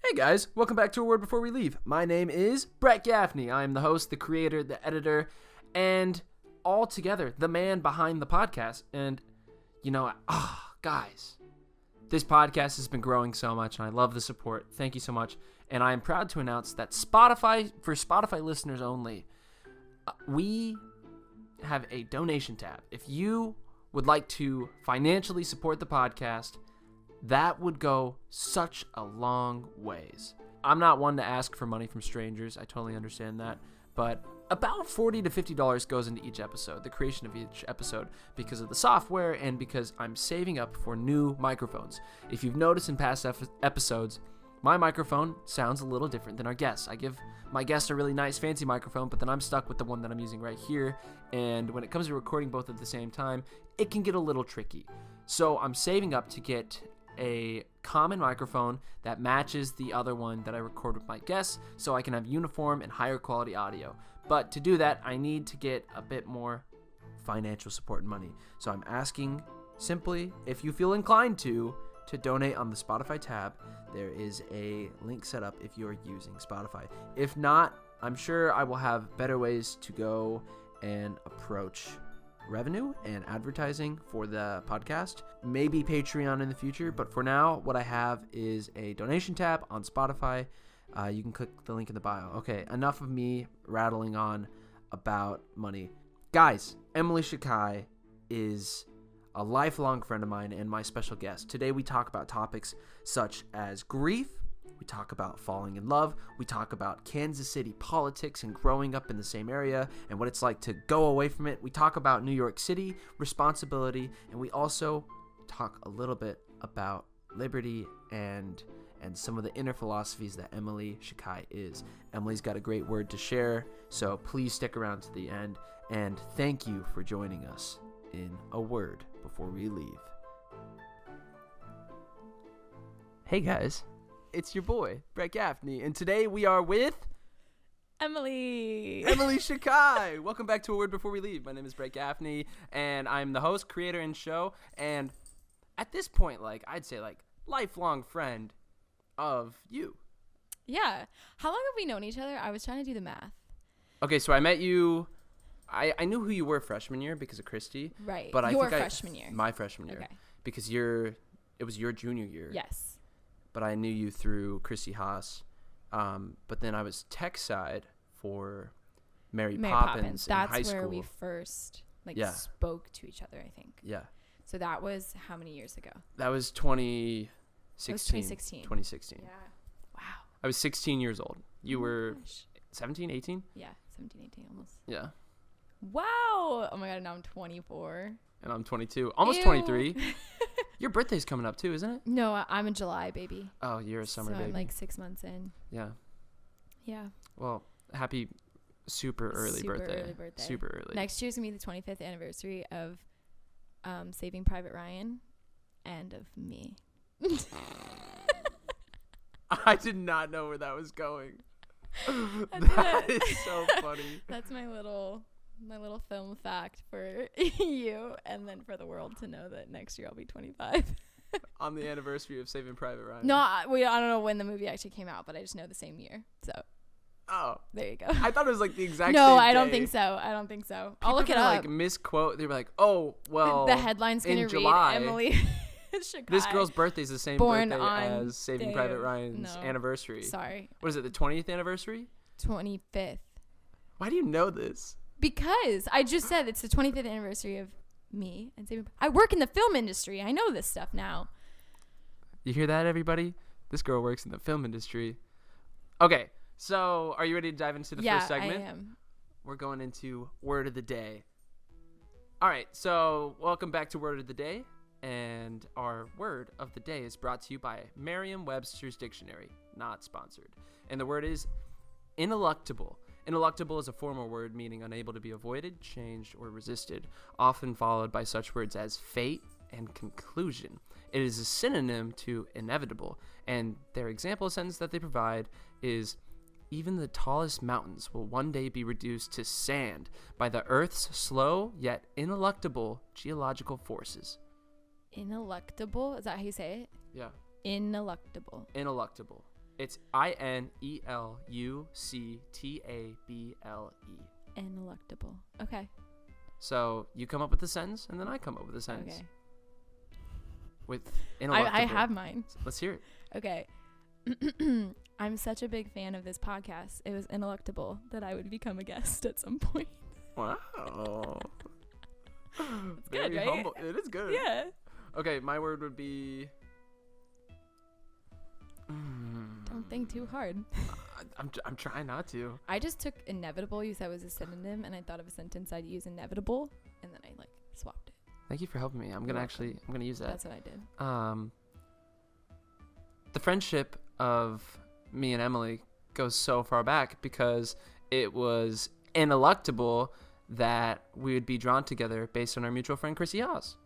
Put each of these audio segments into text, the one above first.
Hey guys, welcome back to A Word Before We Leave. My name is Brett Gaffney. I am the host, the creator, the editor, and altogether the man behind the podcast. And, guys, this podcast has been growing so much, and I love the support. Thank you so much. And I am proud to announce that Spotify, for Spotify listeners only, we have a donation tab. If you would like to financially support the podcast, that would go such a long ways. I'm not one to ask for money from strangers. I totally understand that. But about $40 to $50 goes into each episode, the creation of each episode, because of the software and because I'm saving up for new microphones. If you've noticed in past episodes, my microphone sounds a little different than our guests. I give my guests a really nice fancy microphone, but then I'm stuck with the one that I'm using right here. And when it comes to recording both at the same time, it can get a little tricky. So I'm saving up to get a common microphone that matches the other one that I record with my guests so I can have uniform and higher quality audio. But to do that, I need to get a bit more financial support and money. So I'm asking simply, if you feel inclined to donate on the Spotify tab. There is a link set up if you're using Spotify. If not, I'm sure I will have better ways to go and approach revenue and advertising for the podcast, maybe Patreon in the future, but for now what I have is a donation tab on Spotify. You can click the link in the bio. Okay, enough of me rattling on about money. Guys, Emily Schukai is a lifelong friend of mine and my special guest. Today we talk about topics such as grief. We talk about falling in love. We talk about Kansas City politics and growing up in the same area and what it's like to go away from it. We talk about New York City responsibility, and we also talk a little bit about liberty and some of the inner philosophies that Emily Schukai is. Emily's got a great word to share, so please stick around to the end, and thank you for joining us in A Word Before We Leave. Hey guys. It's your boy, Brett Gaffney, and today we are with Emily Schukai. Welcome back to A Word Before We Leave. My name is Brett Gaffney, and I'm the host, creator, and show, and at this point, I'd say, lifelong friend of you. Yeah. How long have we known each other? I was trying to do the math. Okay, so I met you, I knew who you were freshman year because of Christy. Right. But freshman year. My freshman year. Okay. Because it was your junior year. Yes. But I knew you through Christy Haas. But then I was tech side for Mary Poppins in high school. That's where we first spoke to each other, I think. Yeah. So that was how many years ago? That was 2016. 2016. Yeah. Wow. I was 16 years old. You were 17, 18? Yeah, 17, 18 almost. Yeah. Wow. Oh my God, now I'm 24. And I'm 22. Almost Ew. 23. Your birthday's coming up too, isn't it? No, I'm in July, baby. Oh, you're a summer baby. So I'm 6 months in. Yeah. Yeah. Well, happy super early birthday. Super early. Next year's going to be the 25th anniversary of Saving Private Ryan and of me. I did not know where that was going. That is so funny. That's my little film fact for you, and then for the world to know that next year I'll be 25. On the anniversary of Saving Private Ryan. No, I don't know when the movie actually came out, but I just know the same year. So. Oh. There you go. I thought it was the exact same No, day. I don't think so. People I'll look it up. Misquote. They were like, oh, well. The headline's going to read July, Emily Schukai. This girl's birthday is the same Born birthday on as Saving Private Ryan's anniversary. Sorry. What is it, the 20th anniversary? 25th. Why do you know this? Because I just said it's the 25th anniversary of me and Saving. I work in the film industry. I know this stuff now. You hear that, everybody? This girl works in the film industry. Okay, so are you ready to dive into the first segment? Yeah, I am. We're going into Word of the Day. All right, so welcome back to Word of the Day. And our word of the day is brought to you by Merriam-Webster's Dictionary, not sponsored. And the word is ineluctable. Ineluctable is a formal word meaning unable to be avoided, changed, or resisted, often followed by such words as fate and conclusion. It is a synonym to inevitable, and their example sentence that they provide is, even the tallest mountains will one day be reduced to sand by the Earth's slow yet ineluctable geological forces. Ineluctable? Is that how you say it? Yeah. Ineluctable. Ineluctable. It's INELUCTABLE. Ineluctable. Okay. So you come up with the sentence, and then I come up with the sentence. Okay. With ineluctable. I have mine. Let's hear it. Okay. I'm such a big fan of this podcast. It was ineluctable that I would become a guest at some point. Wow. It's Very good, right? humble. It is good. Yeah. Okay, my word would be. Don't think too hard. I'm trying not to. I just took inevitable. You said it was a synonym, and I thought of a sentence I'd use inevitable, and then I swapped it. Thank you for helping me. I'm gonna use that. That's what I did. The friendship of me and Emily goes so far back because it was ineluctable that we would be drawn together based on our mutual friend Chrissy Haas.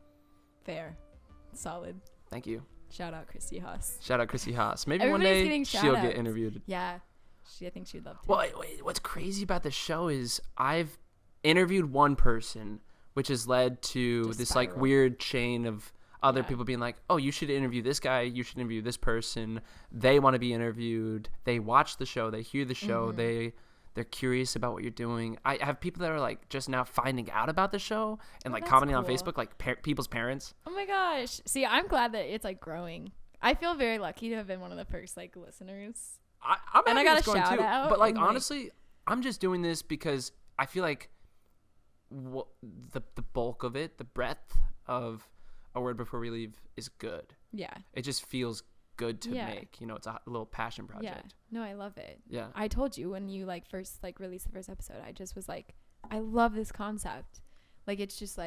Fair. Solid. Thank you. Shout out Christy Haas. Shout out Chrissy Haas. Maybe Everybody's one day getting she'll shout-outs. get interviewed. Yeah. I think she'd love to. Well, what's crazy about the show is I've interviewed one person, which has led to Just this spiral. weird chain of other Yeah. people being like, oh, you should interview this guy. You should interview this person. They want to be interviewed. They watch the show. They hear the show. Mm-hmm. They're curious about what you're doing. I have people that are just now finding out about the show and that's commenting on cool. Facebook, people's parents. Oh my gosh. See, I'm glad that it's growing. I feel very lucky to have been one of the first listeners. I'm And I happy got it's a going shout too. out, But and, honestly, I'm just doing this because I feel like the bulk of it, the breadth of A Word Before We Leave is good. Yeah. It just feels good to Yeah. make. It's a little passion Yeah. project. No, I love it. Yeah. I told you when you first released the first episode, I just was I love this concept. It's just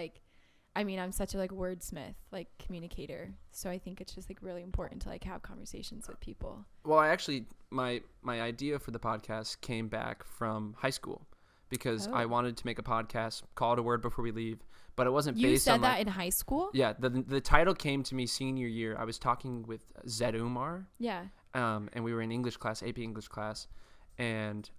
I'm such a wordsmith, communicator. So I think it's just really important to have conversations with people. Well, I actually my idea for the podcast came back from high school because I wanted to make a podcast called A Word Before We Leave, but it wasn't You based said on that in high school? Yeah, the title came to me senior year. I was talking with Zed Umar. Yeah. And we were in English class, AP English class, and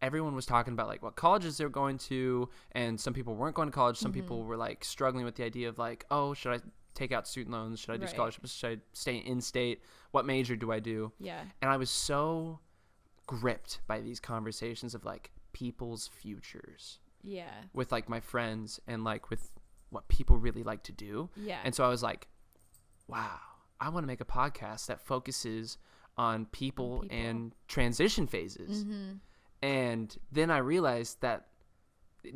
everyone was talking about what colleges they were going to, and some people weren't going to college. Some people were struggling with the idea of oh, should I take out student loans? Should I do scholarships? Should I stay in state? What major do I do? Yeah. And I was so gripped by these conversations of people's futures. Yeah. With my friends and with what people really like to do. Yeah. And so I was wow, I want to make a podcast that focuses on people and transition phases. Mm-hmm. And then I realized that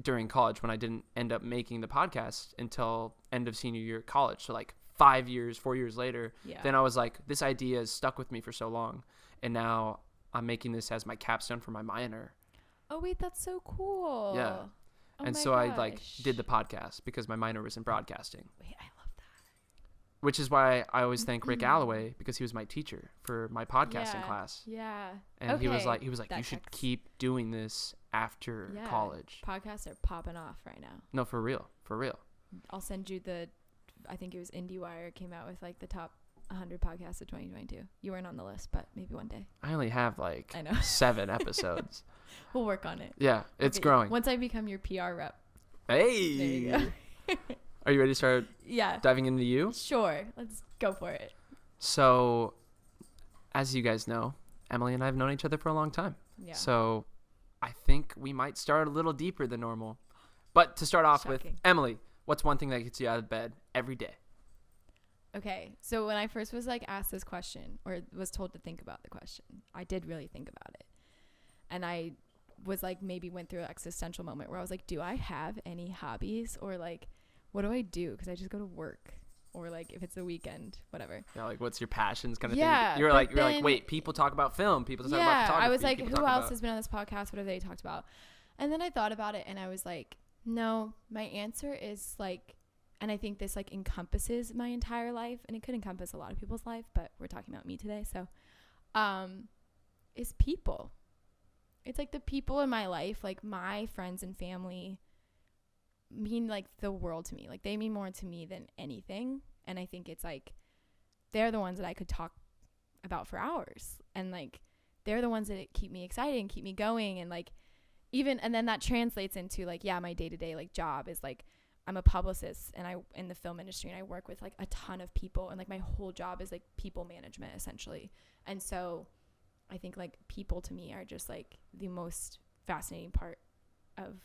during college, when I didn't end up making the podcast until end of senior year of college, so 4 years later, then I was this idea has stuck with me for so long. And now I'm making this as my capstone for my minor. Oh, wait, that's so cool. Yeah. Oh and my so gosh. I did the podcast because my minor was in broadcasting. Wait, I love that. Which is why I always thank Rick Alloway because he was my teacher for my podcasting Yeah. class. Yeah. And he was like, That you should checks. keep doing this after Yeah. college. Podcasts are popping off right now. No, for real. I'll send you I think it was IndieWire came out with the top 100 podcasts of 2022. You weren't on the list, but maybe one day. I only have I know. 7 episodes. We'll work on it. Yeah, it's Okay, growing. Once I become your PR rep. Hey. There you go. Are you ready to start Yeah. diving into you? Sure. Let's go for it. So, as you guys know, Emily and I have known each other for a long time. Yeah. So, I think we might start a little deeper than normal. But to start off with, Shocking. Emily, what's one thing that gets you out of bed every day? Okay. So when I first was asked this question or was told to think about the question, I did really think about it. And I was maybe went through an existential moment where I was do I have any hobbies or what do I do? Because I just go to work or if it's a weekend, whatever. Yeah, what's your passions kind of Yeah, thing? You're but like, then- wait, people talk about film. People talk about Yeah. photography. I was people who talk else about- has been on this podcast? What have they talked about? And then I thought about it and I was no, my answer is and I think this encompasses my entire life and it could encompass a lot of people's life, but we're talking about me today. So, is people. It's the people in my life, my friends and family mean the world to me. They mean more to me than anything. And I think it's they're the ones that I could talk about for hours. And they're the ones that keep me excited and keep me going. And even, and then that translates into my day-to-day job is I'm a publicist and I in the film industry and I work with a ton of people and my whole job is people management essentially. And so I think like people to me are just like the most fascinating part of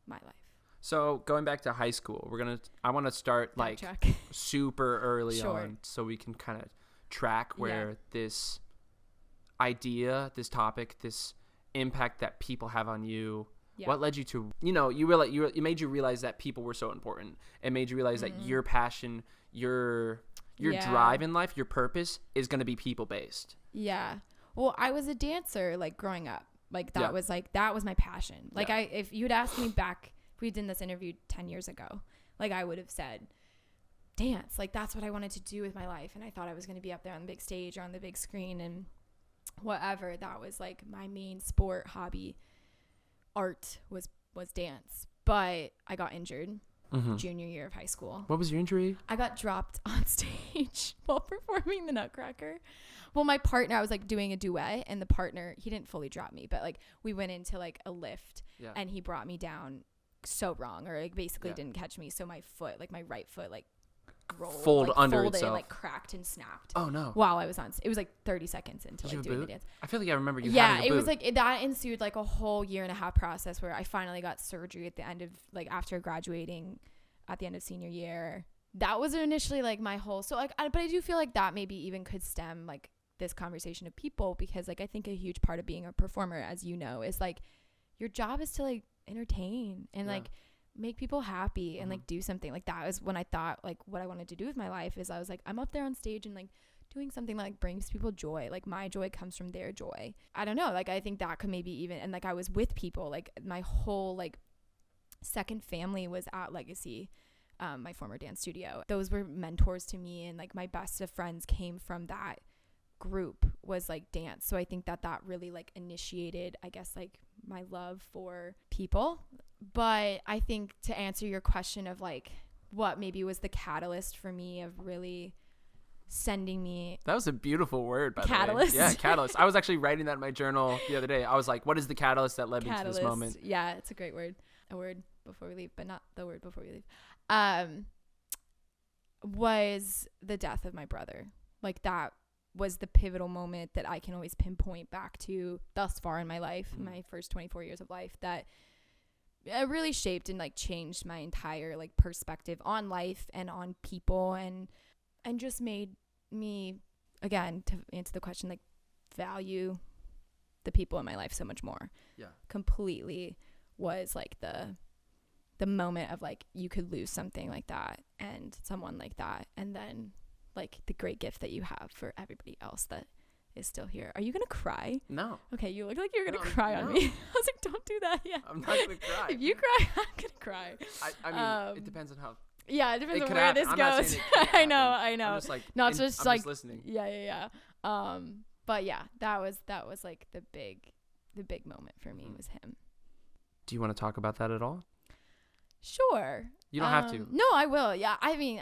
my life. So going back to high school, I want to start like super early on so we can kind of track where this idea, this topic, this impact that people have on you. Yeah. What led you to, it made you realize that people were so important. It made you realize that your passion, your drive in life, your purpose is going to be people based. Yeah. Well, I was a dancer like growing up. Like that was my passion. Like if you had asked me back, if we did this interview 10 years ago, like I would have said dance. Like that's what I wanted to do with my life. And I thought I was going to be up there on the big stage or on the big screen and whatever. That was like my main sport, hobby. Art was dance. But I got injured junior year of high school. What was your injury? I got dropped on stage while performing the Nutcracker. Well, my partner, I was like doing a duet, and the partner, he didn't fully drop me, but like we went into like a lift and he brought me down so wrong, or like basically didn't catch me. So my foot, like my right foot, like folded itself, and like cracked and snapped. Oh no! While I was on, it was like 30 seconds into like doing the dance. I feel like I remember you. Yeah, it was like that ensued like a whole 1.5 year process where I finally got surgery at the end of like after graduating, at the end of senior year. That was initially like my whole. So like, but I do feel like that maybe even could stem like this conversation of people, because like I think a huge part of being a performer, as you know, is like your job is to like entertain and like make people happy and like do something. Like that was when I thought like what I wanted to do with my life is I was like, I'm up there on stage and like doing something that like brings people joy. Like my joy comes from their joy. I don't know, like I think that could maybe even, and like I was with people, like my whole like second family was at Legacy, my former dance studio. Those were mentors to me, and like my best of friends came from that group, was like dance. So I think that really like initiated, I guess, like my love for people. But I think to answer your question of like what maybe was the catalyst for me of really sending me, that was a beautiful word, by catalyst. The way. Yeah, catalyst. I was actually writing that in my journal the other day. I was like, what is the catalyst that led me to this moment? Yeah, it's a great word. A word before we leave, but not the word before we leave. Was the death of my brother. Like that was the pivotal moment that I can always pinpoint back to thus far in my life, my first 24 years of life, that it really shaped and like changed my entire like perspective on life and on people, and just made me, again, to answer the question, like value the people in my life so much more. Yeah. Completely was like the moment of like you could lose something like that and someone like that, and then like the great gift that you have for everybody else that is still here. Are you gonna cry? No. Okay, you look like you're gonna cry on me. I was like, don't do that yet. I'm not gonna cry. If you cry, I'm gonna cry. I mean, it depends on how. Yeah, it depends on where this goes. I know. I'm just like, not just like listening. Yeah. But yeah, that was like the big moment for me was him. Do you want to talk about that at all? Sure. You don't have to. No, I will. Yeah, I mean,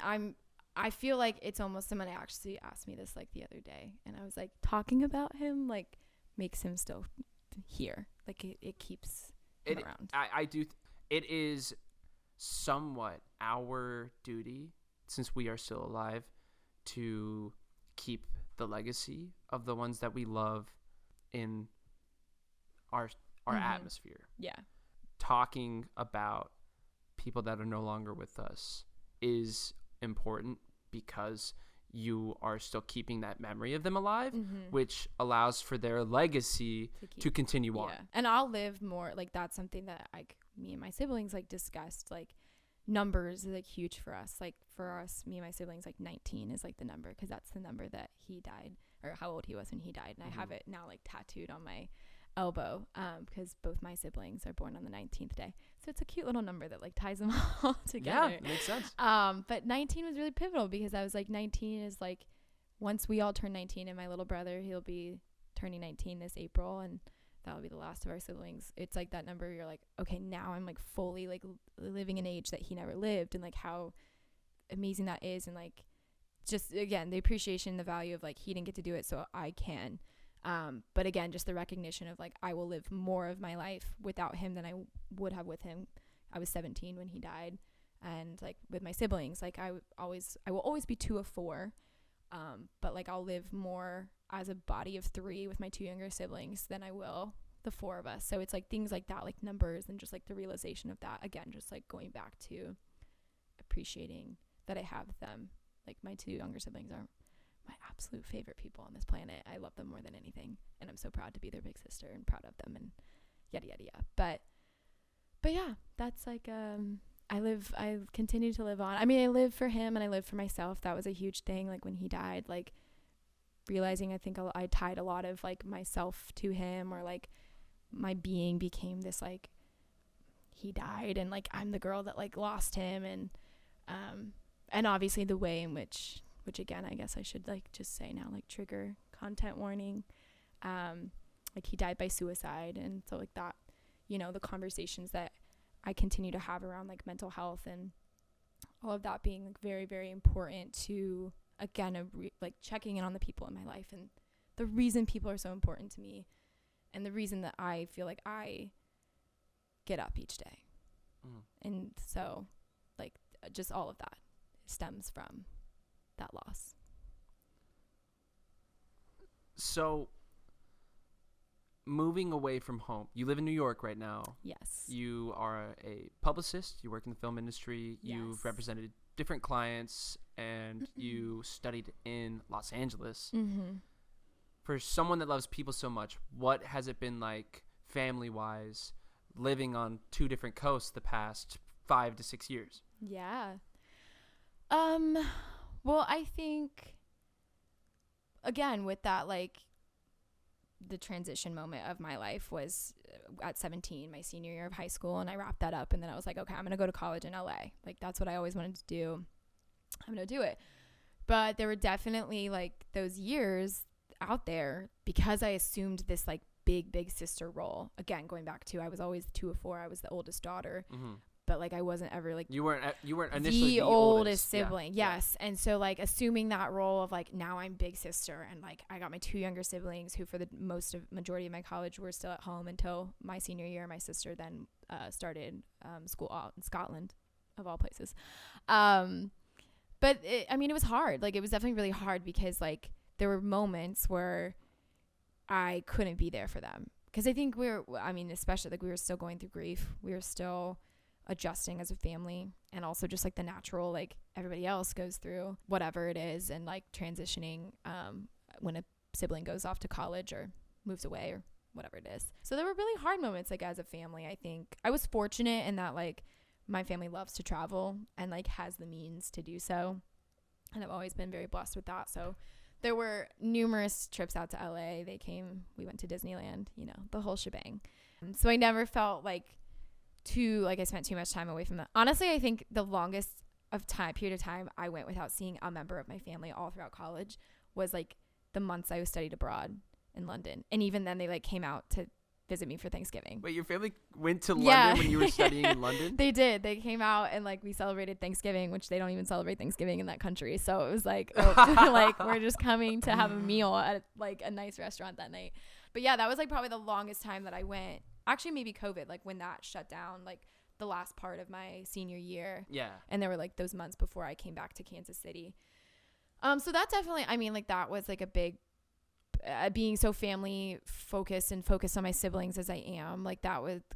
I feel like it's almost, someone actually asked me this like the other day, and I was like, talking about him like makes him still here. Like it keeps him around. I do. It is somewhat our duty, since we are still alive, to keep the legacy of the ones that we love in our atmosphere. Yeah. Talking about people that are no longer with us is important, because you are still keeping that memory of them alive, which allows for their legacy to continue on. And I'll live more, like that's something that like me and my siblings like discussed, like numbers is like huge for us. Like for us, me and my siblings, like 19 is like the number, because that's the number that he died, or how old he was when he died. And I have it now like tattooed on my elbow, because both my siblings are born on the 19th day, so it's a cute little number that like ties them all together. Yeah, makes sense. But 19 was really pivotal, because I was like, 19 is like, once we all turn 19, and my little brother, he'll be turning 19 this April, and that'll be the last of our siblings. It's like that number, you're like, okay, now I'm like fully like living an age that he never lived, and like how amazing that is. And like just again, the appreciation, the value of like, he didn't get to do it, so I can. But again, just the recognition of like, I will live more of my life without him than I would have with him. I was 17 when he died, and like with my siblings, like I will always be 2 of 4. But like I'll live more as a body of 3 with my 2 younger siblings than I will the 4 of us. So it's like things like that, like numbers, and just like the realization of that. Again, just like going back to appreciating that I have them. Like my 2 younger siblings are my absolute favorite people on this planet. I love them more than anything, and I'm so proud to be their big sister and proud of them and yada yada yada. But yeah, that's like I continue to live on. I mean, I live for him and I live for myself. That was a huge thing. Like when he died, like realizing I think I tied a lot of like myself to him, or like my being became this like he died and like I'm the girl that like lost him, and obviously the way in which again I guess I should like just say now, like trigger content warning, like he died by suicide. And so like that, you know, the conversations that I continue to have around like mental health and all of that being like very, very important to, again, like checking in on the people in my life and the reason people are so important to me and the reason that I feel like I get up each day. And so like just all of that stems from that loss. So moving away from home, you live in New York right now. Yes. You are a publicist. You work in the film industry. Yes. You've represented different clients, and you studied in Los Angeles. For someone that loves people so much, what has it been like family-wise living on 2 different coasts the past 5 to 6 years? Yeah. Well, I think, again, with that, like, the transition moment of my life was at 17, my senior year of high school, and I wrapped that up, and then I was like, okay, I'm going to go to college in LA. Like, that's what I always wanted to do. I'm going to do it. But there were definitely, like, those years out there because I assumed this, like, big sister role. Again, going back to I was always 2 of 4. I was the oldest daughter. But like I wasn't ever like you weren't initially the oldest sibling. Yes. And so like assuming that role of like now I'm big sister, and like I got my 2 younger siblings who for the majority of my college were still at home until my senior year. My sister then started school out in Scotland, of all places. But it was hard. Like it was definitely really hard because like there were moments where I couldn't be there for them because I think especially like we were still going through grief. We were still adjusting as a family, and also just like the natural, like everybody else goes through whatever it is, and like transitioning when a sibling goes off to college or moves away or whatever it is. So there were really hard moments like as a family. I think I was fortunate in that like my family loves to travel and like has the means to do so, and I've always been very blessed with that. So there were numerous trips out to LA. We went to Disneyland, you know, the whole shebang. And so I never felt like I spent too much time away from that. Honestly, I think the longest period of time I went without seeing a member of my family all throughout college was like the months I studied abroad in London. And even then they like came out to visit me for Thanksgiving. Wait, your family went to London when you were studying in London? They did. They came out and like we celebrated Thanksgiving, which they don't even celebrate Thanksgiving in that country. So it was like, like we're just coming to have a meal at like a nice restaurant that night. But yeah, that was like probably the longest time that I went. Actually, maybe COVID, like when that shut down, like the last part of my senior year. Yeah. And there were like those months before I came back to Kansas City. So that definitely, like that was like a big, being so family focused and focused on my siblings as I am, like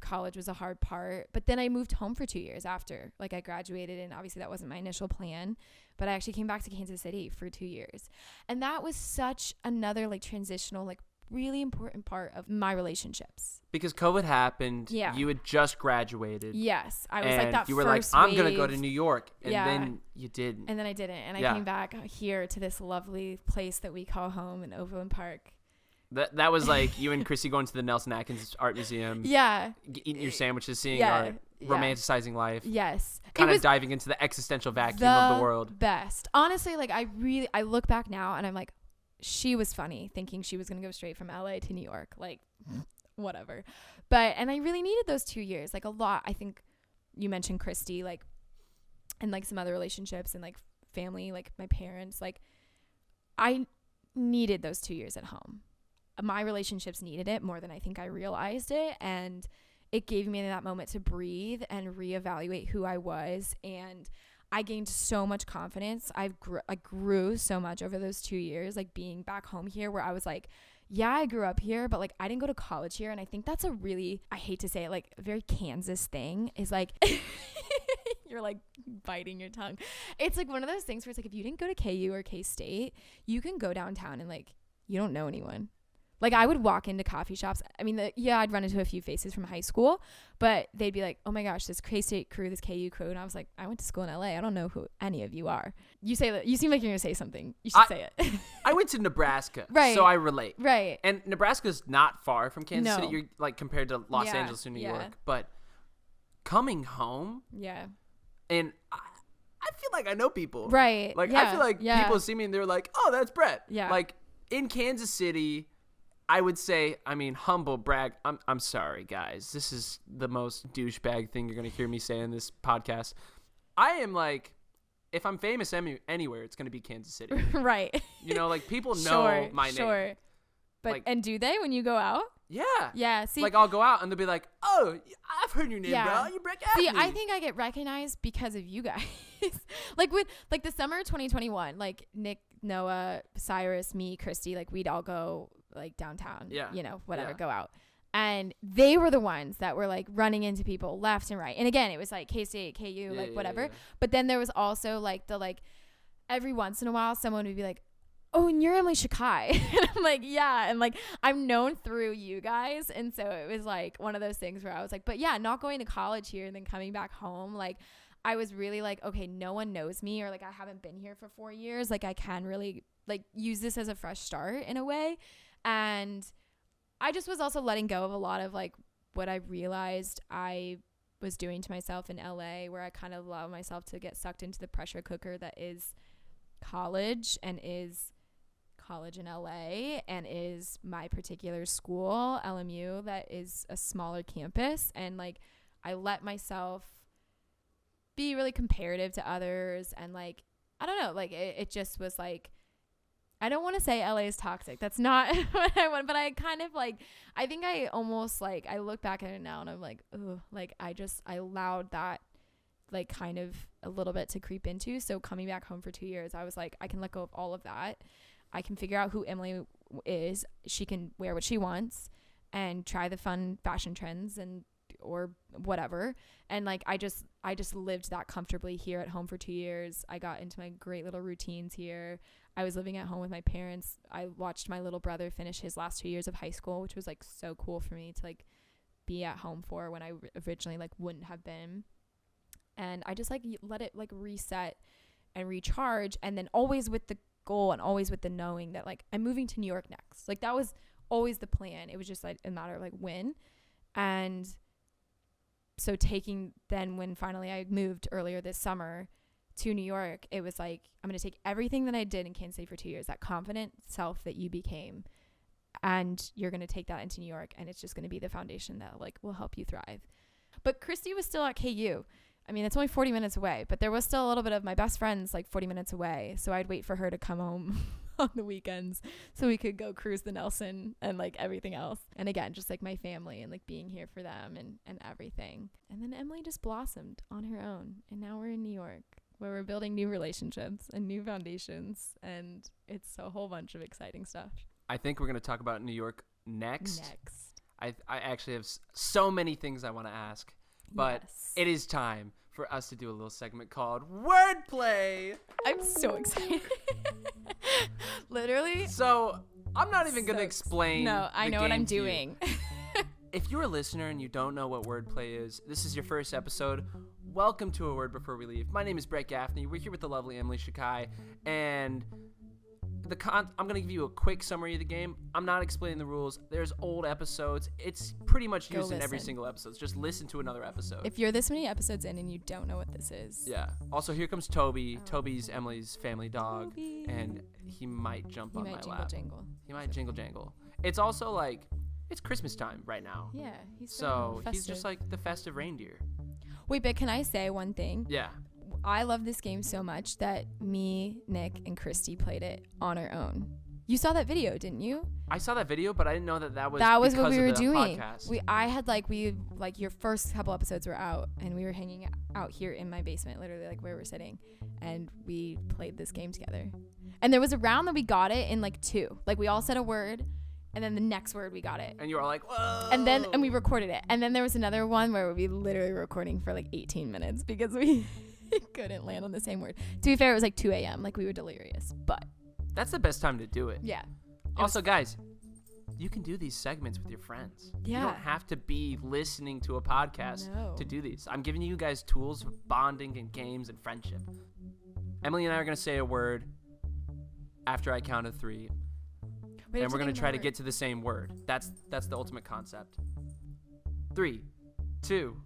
college was a hard part. But then I moved home for 2 years after, like I graduated, and obviously that wasn't my initial plan, but I actually came back to Kansas City for 2 years. And that was such another like transitional, like really important part of my relationships. Because COVID happened. Yeah. You had just graduated. Yes. I was like that. You were like, I'm going to go to New York. And then you didn't. And then I didn't. And I came back here to this lovely place that we call home in Overland Park. That was like you and Chrissy going to the Nelson Atkins Art Museum. Yeah. Eating your sandwiches, seeing art, romanticizing life. Yes. Kind of diving into the existential vacuum of the world. Best. Honestly, like I look back now and I'm like, she was funny thinking she was going to go straight from LA to New York, like whatever. And I really needed those 2 years, like a lot. I think you mentioned Christy, like, and like some other relationships and like family, like my parents, like I needed those 2 years at home. My relationships needed it more than I think I realized it. And it gave me that moment to breathe and reevaluate who I was. And I gained so much confidence. I grew so much over those 2 years, like being back home here, where I was like, yeah, I grew up here, but like I didn't go to college here. And I think that's a really, I hate to say it, like a very Kansas thing is like, you're like biting your tongue. It's like one of those things where it's like, if you didn't go to KU or K-State, you can go downtown and like, you don't know anyone. Like I would walk into coffee shops. I mean, I'd run into a few faces from high school, but they'd be like, oh my gosh, this K-State crew, this KU crew. And I was like, I went to school in LA. I don't know who any of you are. You say that. You seem like you're going to say something. You should say it. I went to Nebraska. Right. So I relate. Right. And Nebraska's not far from Kansas No. City. You're like compared to Los Angeles or New York. But coming home. Yeah. And I feel like I know people. Right. Like I feel like people see me and they're like, oh, that's Brett. Yeah. Like in Kansas City, I would say, I mean, humble brag. I'm sorry, guys. This is the most douchebag thing you're going to hear me say in this podcast. I am like, if I'm famous anywhere, it's going to be Kansas City. Right. You know, like people know my name. Sure. But like, and do they when you go out? Yeah. Yeah. See, like I'll go out and they'll be like, oh, I've heard your name, bro. You Brett Gaffney. See, I think I get recognized because of you guys. Like with like the summer of 2021, like Nick, Noah, Cyrus, me, Christy, like we'd all go like downtown, you know, whatever, go out. And they were the ones that were like running into people left and right. And again, it was like K-State, KU, like whatever. Yeah. But then there was also like the like every once in a while someone would be like, oh, and you're Emily Schukai. And I'm like, yeah. And like I'm known through you guys. And so it was like one of those things where I was like, but yeah, not going to college here and then coming back home, like I was really like, okay, no one knows me, or like I haven't been here for 4 years. Like I can really like use this as a fresh start in a way. And I just was also letting go of a lot of like what I realized I was doing to myself in LA, where I kind of allowed myself to get sucked into the pressure cooker that is college and is college in LA and is my particular school, LMU, that is a smaller campus. And like I let myself be really comparative to others, and like I don't know, like it just was like, I don't want to say LA is toxic. That's not what I want, but I kind of like, I think I almost like, I look back at it now and I'm like, oh, like I allowed that like kind of a little bit to creep into. So coming back home for 2 years, I was like, I can let go of all of that. I can figure out who Emily is. She can wear what she wants and try the fun fashion trends and or whatever. And like I just lived that comfortably here at home for 2 years. I got into my great little routines here. I was living at home with my parents. I watched my little brother finish his last 2 years of high school, which was like so cool for me to like be at home for, when I originally like wouldn't have been. And I just like let it like reset and recharge, and then always with the goal and always with the knowing that like I'm moving to New York next. Like that was always the plan. It was just like a matter of like when. And so when finally I moved earlier this summer to New York, it was like, I'm going to take everything that I did in Kansas City for 2 years, that confident self that you became, and you're going to take that into New York, and it's just going to be the foundation that like will help you thrive. But Christy was still at KU. I mean, it's only 40 minutes away, but there was still a little bit of my best friends like 40 minutes away. So I'd wait for her to come home on the weekends so we could go cruise the Nelson and like everything else. And again, just like my family and like being here for them and everything. And then Emily just blossomed on her own. And now we're in New York, where we're building new relationships and new foundations. And it's a whole bunch of exciting stuff. I think we're going to talk about New York next. I actually have so many things I want to ask. But It is time for us to do a little segment called Wordplay. I'm so excited. Literally. So I'm not even going to explain. No, I know what I'm doing. If you're a listener and you don't know what Wordplay is, this is your first episode. Welcome to A Word Before We Leave. My name is Brett Gaffney. We're here with the lovely Emily Schukai. And I'm going to give you a quick summary of the game. I'm not explaining the rules. There's old episodes. It's pretty much used in every single episode. Just listen to another episode. If you're this many episodes in and you don't know what this is. Yeah. Also, here comes Toby. Toby's Emily's family dog. Toby. And he might jump on my lap. He might jingle jangle. It's also like, it's Christmas time right now. Yeah. He's just like the festive reindeer. Wait, but can I say one thing? Yeah. I love this game so much that me, Nick, and Christy played it on our own. You saw that video, didn't you? I saw that video, but I didn't know that was what we were doing. Podcast. Your first couple episodes were out, and we were hanging out here in my basement, literally like where we're sitting, and we played this game together. And there was a round that we got it in like 2. Like we all said a word, and then the next word we got it. And you were like, whoa. And we recorded it. And then there was another one where we literally were recording for like 18 minutes because we couldn't land on the same word. To be fair, it was like 2 a.m. Like we were delirious, but that's the best time to do it. Yeah. Also, guys, you can do these segments with your friends. Yeah. You don't have to be listening to a podcast to do these. I'm giving you guys tools of bonding and games and friendship. Emily and I are going to say a word after I count to 3. And we're going to try to get to the same word. That's the ultimate concept. 3, 2,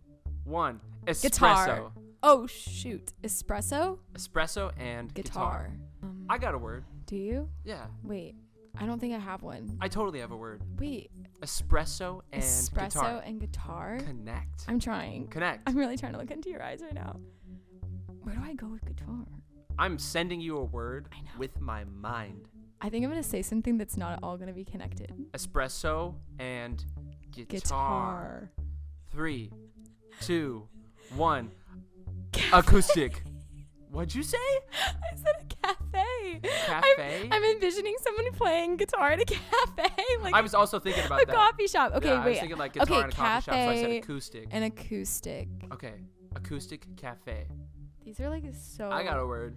1. Espresso. Guitar. Oh, shoot. Espresso? Espresso and guitar. I got a word. Do you? Yeah. Wait. I don't think I have one. I totally have a word. Wait. Espresso and guitar. Espresso and guitar? Connect. I'm trying. Connect. I'm really trying to look into your eyes right now. Where do I go with guitar? I'm sending you a word with my mind. I think I'm going to say something that's not all going to be connected. Espresso and guitar. 3, 2, 1. Acoustic. What'd you say? I said a cafe. Cafe? I'm envisioning someone playing guitar at a cafe. Like I was also thinking about that. A coffee shop. Okay, yeah, wait. I was thinking like guitar in a coffee shop, so I said acoustic. An acoustic. Okay. Acoustic cafe. These are like so... I got a word.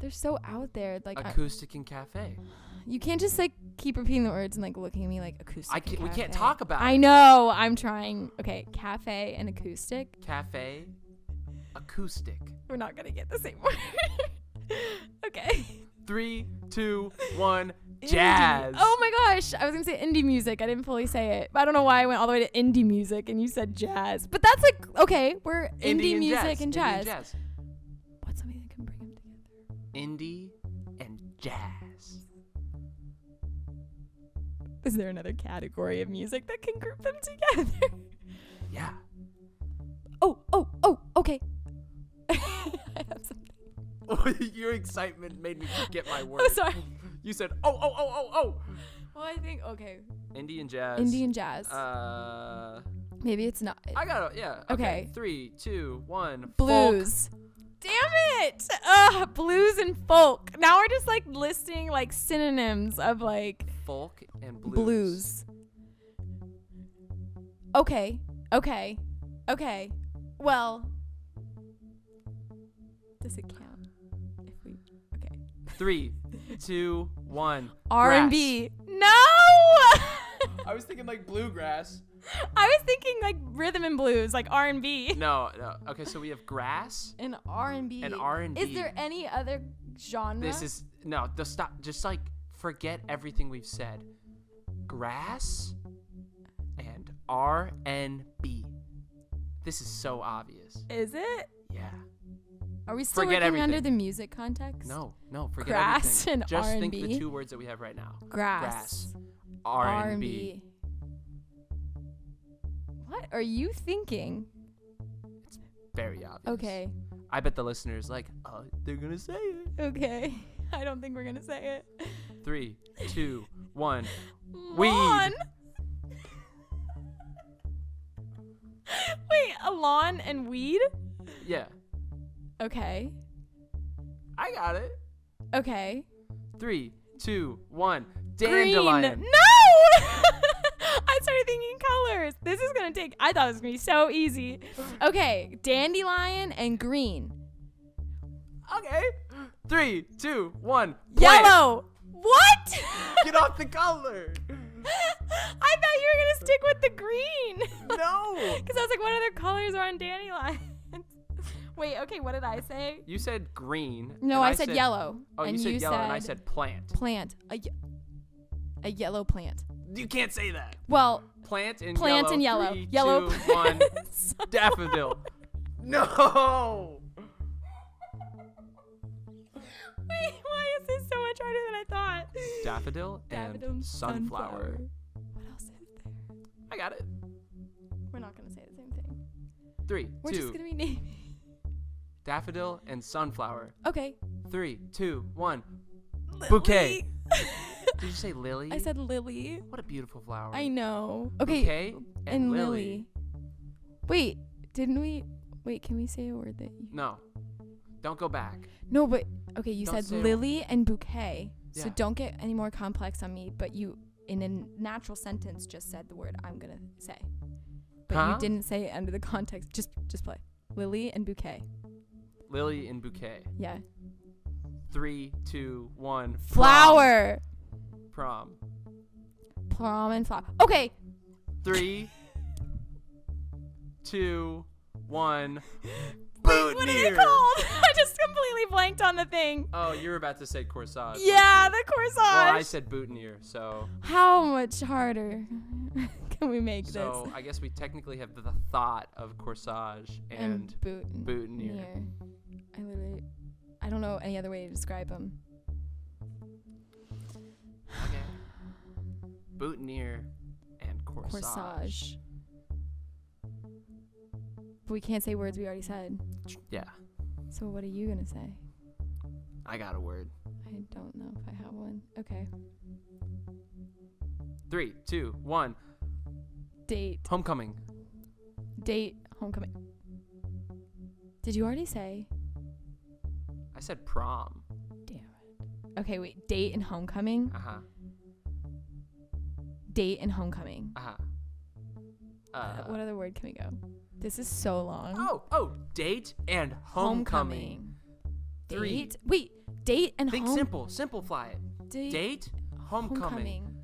They're so out there. Like acoustic and cafe. You can't just like keep repeating the words and like looking at me like acoustic. We can't talk about it. I know. I'm trying. Okay. Cafe and acoustic. Cafe. Acoustic. We're not going to get the same word. Okay. 3, 2, 1. Jazz. Oh my gosh. I was going to say indie music. I didn't fully say it. I don't know why I went all the way to indie music and you said jazz. But that's like, okay, we're indie music and jazz. What's something that can bring them together? Indie and jazz. Is there another category of music that can group them together? Yeah. Oh, okay. I have something. Your excitement made me forget my word. Oh, sorry. You said, oh. Well, I think, okay. Indie and jazz. Indie and jazz. Maybe it's not. I got it, yeah. Okay. 3, 2, 1. Blues. Folk. Damn it. Ugh, blues and folk. Now we're just like listing like synonyms of like. Folk and blues. Okay. Well. Does it count? If we. Okay. 3, 2, 1. R&B. No! I was thinking like bluegrass. I was thinking like rhythm and blues, like R&B. No. Okay, so we have grass. And R&B. And R&B. Is there any other genre? Stop. Just like forget everything we've said. Grass and R&B. This is so obvious. Is it? Yeah. Are we still working under the music context? No. Forget grass everything. And Just R&B. think the 2 words that we have right now. Grass. R&B. What are you thinking? It's very obvious. Okay. I bet the listeners they're gonna say it. Okay. I don't think we're gonna say it. 3, 2, 1. Lawn. Weed. Wait, a lawn and weed? Yeah. Okay. I got it. Okay. 3, 2, 1. Dandelion. Green. No! I started thinking colors. This is going to take... I thought it was going to be so easy. Okay. Dandelion and green. Okay. 3, 2, 1. Yellow. What? Get off the color. I thought you were going to stick with the green. No. Because I was like, what other colors are on dandelions? Wait, okay, what did I say? You said green. No, I said yellow. Oh, and you said yellow, and I said plant. Plant. A yellow plant. You can't say that. Well, plant and yellow. 3, Yellow 2, 1. Daffodil. No. Wait, why is this so much harder than I thought? Daffodil and sunflower. What else is there? I got it. We're not going to say the same thing. 3, We're 2. just going to be naming. Daffodil and sunflower. Okay. 3, 2, 1. Bouquet. Did you say lily? I said lily. What a beautiful flower. I know. Okay. Bouquet and lily. Wait, didn't we? Wait, can we say a word that you... No. Don't go back. No, but okay, you Don't said say lily and bouquet. So Yeah. don't get any more complex on me, but you, in a natural sentence, just said the word I'm going to say. But Huh? you didn't say it under the context. Just play. Lily and bouquet. Lily and bouquet. Yeah. 3, 2, 1. Flower. Prom. Prom and flower. Okay. 3, 2, 1. Wait, what are they called? I just completely blanked on the thing. Oh, you were about to say corsage. Yeah, the corsage. Well, I said boutonniere, so. How much harder can we make So this? I guess we technically have the thought of corsage and boutonniere. I don't know any other way to describe them. Okay. Boutonniere and corsage. But we can't say words we already said. Yeah, So what are you going to say? I got a word. I don't know if I have one. Okay. 3, 2, 1. Date. Homecoming. Date. Homecoming. Did you already say? I said prom. Damn it. Okay, wait. Date and homecoming. Uh-huh. Date and homecoming. Uh-huh. What other word can we go? This is so long. Oh, date and homecoming. 3. Date. Wait. Date and Think simple. Simplify it. Date, homecoming.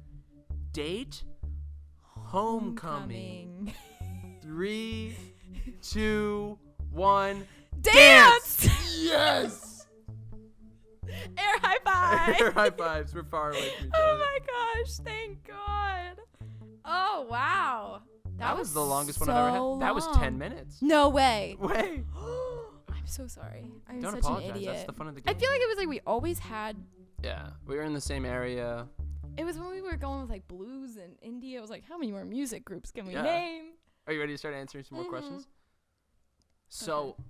Date, homecoming. 3, 2, 1. Dance! Yes! Air high five! Air high fives. We're far away from each other. Oh my gosh, thank God. Oh, wow. That was the longest one so I've ever had. That was 10 long. minutes. No way. Way. I'm so sorry. I'm Don't such apologize. an idiot. That's the fun of the game. I feel like it was like we always had. Yeah, we were in the same area. It was when we were going with like blues and indie. It was like, how many more music groups can we Yeah. name? Are you ready to start answering some more questions? So, Okay.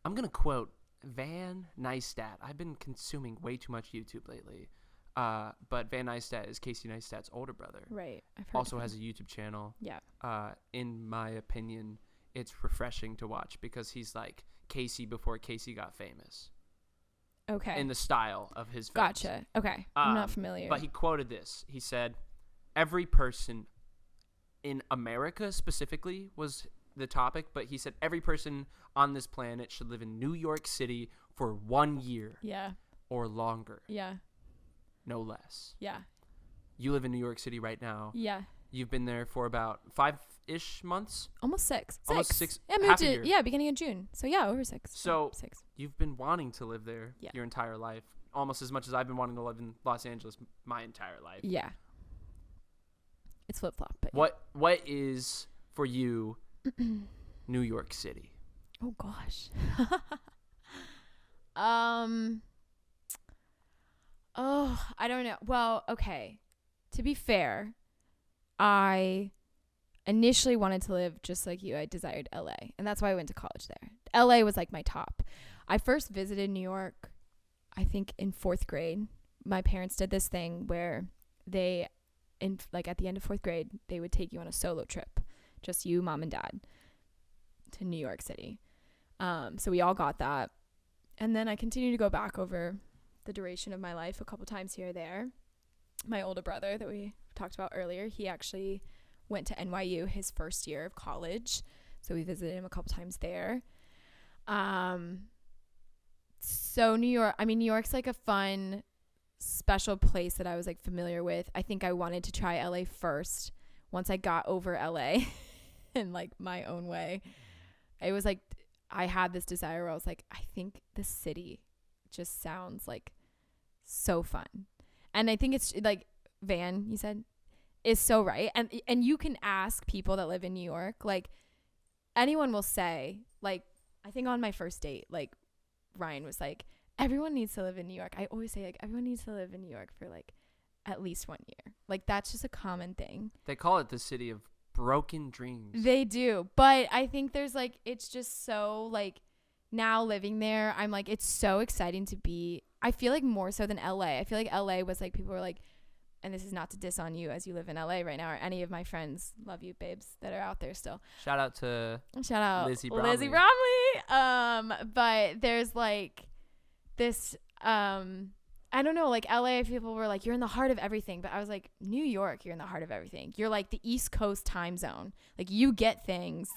I'm going to quote Van Neistat. I've been consuming way too much YouTube lately. But Van Neistat is Casey Neistat's older brother. Right. I've heard Also of has him. a YouTube channel. Yeah. In my opinion, it's refreshing to watch because he's like Casey before Casey got famous. Okay. In the style of his films. Gotcha. Okay. I'm not familiar. But he quoted this. He said, every person in America specifically was the topic, but he said every person on this planet should live in New York City for 1 year Yeah. or longer, Yeah. no less. Yeah. You live in New York City right now. Yeah. You've been there for about 5-ish months. Almost 6. Almost 6. Yeah, half moved a to year. beginning of June. So yeah, over 6. So 6. you've been wanting to live there Yeah. your entire life, almost as much as I've been wanting to live in Los Angeles my entire life. Yeah. It's flip flop. But What is for you New York City? Oh gosh. Oh, I don't know. Well, okay. To be fair, I initially wanted to live just like you. I desired LA, and that's why I went to college there. LA was like my top. I first visited New York, I think in 4th grade. My parents did this thing where they, at the end of 4th grade, they would take you on a solo trip, just you, mom, and dad, to New York City. So we all got that. And then I continued to go back over the duration of my life a couple times here or there. My older brother that we talked about earlier, he actually went to NYU his first year of college. So we visited him a couple times there. So New York's like a fun, special place that I was like familiar with. I think I wanted to try LA first. Once I got over LA in like my own way, it was like I had this desire where I was like, I think the city just sounds like so fun. And I think it's like Van, you said, is so right. And you can ask people that live in New York, like anyone will say, like, I think on my first date, like Ryan was like, everyone needs to live in New York. I always say like everyone needs to live in New York for like at least 1 year. Like that's just a common thing. They call it the city of broken dreams. They do. But I think there's like, it's just so like now living there, I'm like, it's so exciting to be. I feel like more so than LA. I feel like LA was like, people were like, and this is not to diss on you as you live in LA right now, or any of my friends, love you babes that are out there still. Shout out Lizzie Bromley. But there's like this, I don't know, like LA people were like, you're in the heart of everything. But I was like, New York, you're in the heart of everything. You're like the East Coast time zone. Like you get things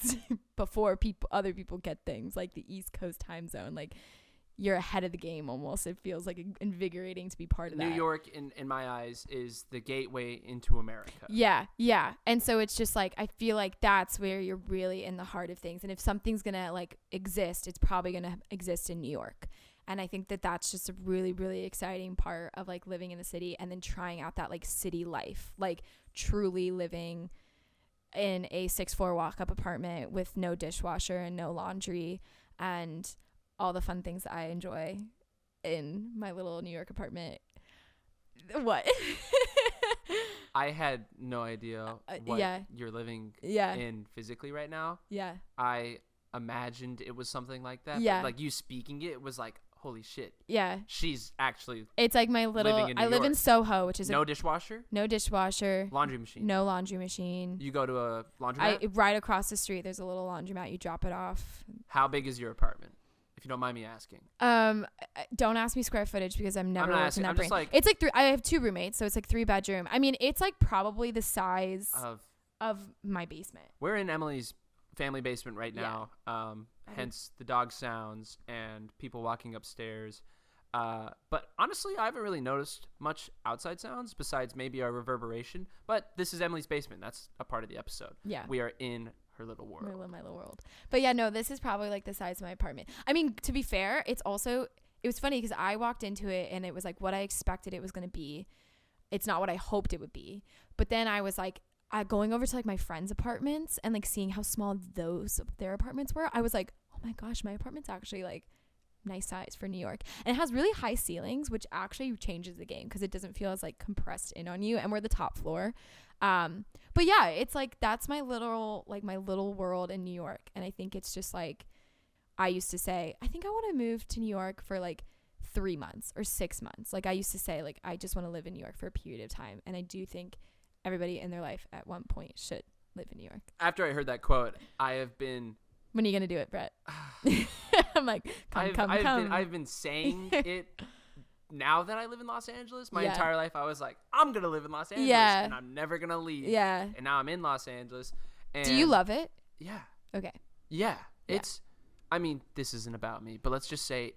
before other people get things, like the East Coast time zone. Like you're ahead of the game almost. It feels like invigorating to be part of that. New York, in my eyes, is the gateway into America. Yeah, yeah. And so it's just like, I feel like that's where you're really in the heart of things. And if something's going to like exist, it's probably going to exist in New York. And I think that that's just a really, really exciting part of like living in the city and then trying out that like city life, like truly living in a 6'4" walk-up apartment with no dishwasher and no laundry and all the fun things that I enjoy in my little New York apartment. What? I had no idea what you're living in physically right now. Yeah. I imagined it was something like that. Yeah. But like you speaking it was like, holy shit. Yeah. She's actually It's like my little, I live in Soho, which is no dishwasher? No dishwasher. Laundry machine. No laundry machine. You go to a laundromat? Right across the street, there's a little laundromat. You drop it off. How big is your apartment? If you don't mind me asking. Don't ask me square footage because I'm never worked in that brain. Like, it's like I have 2 roommates, so it's like 3-bedroom. I mean, it's like probably the size of my basement. We're in Emily's family basement right now. Hence the dog sounds and people walking upstairs. But honestly, I haven't really noticed much outside sounds besides maybe our reverberation. But this is Emily's basement. That's a part of the episode. Yeah. We are in her little world. My little world. But yeah, no, this is probably like the size of my apartment. I mean, to be fair, it was funny because I walked into it and it was like what I expected it was going to be. It's not what I hoped it would be. But then I was like, going over to like my friends' apartments and like seeing how small their apartments were. I was like, oh my gosh, my apartment's actually like nice size for New York, and it has really high ceilings, which actually changes the game because it doesn't feel as like compressed in on you, and we're the top floor. But yeah, it's like that's my little world in New York, and I think it's just like I used to say I think I want to move to New York for like 3 months or 6 months. Like I used to say like I just want to live in New York for a period of time, and I do think everybody in their life at one point should live in New York. After I heard that quote, I have been when are you gonna do it, Brett? I'm like, come. I've been saying it now that I live in Los Angeles. My entire life, I was like, I'm gonna live in Los Angeles, and I'm never gonna leave. Yeah. And now I'm in Los Angeles. And do you love it? Yeah. Okay. Yeah. It's. I mean, this isn't about me, but let's just say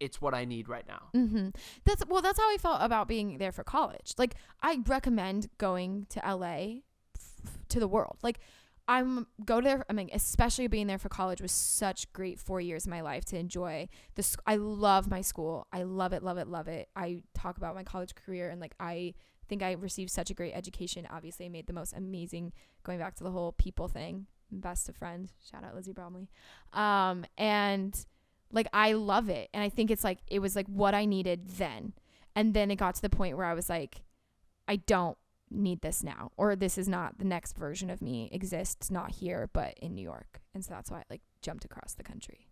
it's what I need right now. Mm-hmm. That's how I felt about being there for college. Like, I recommend going to LA to the world. Like, go there. I mean, especially being there for college was such great 4 years of my life to enjoy. I love my school. I love it, love it, love it. I talk about my college career and like I think I received such a great education. Obviously, I made the most amazing. Going back to the whole people thing, best of friends. Shout out Lizzie Bromley. And like I love it, and I think it's like it was like what I needed then, and then it got to the point where I was like, I don't need this now, or this is not the next version of me exists not here but in New York. And so that's why I like jumped across the country.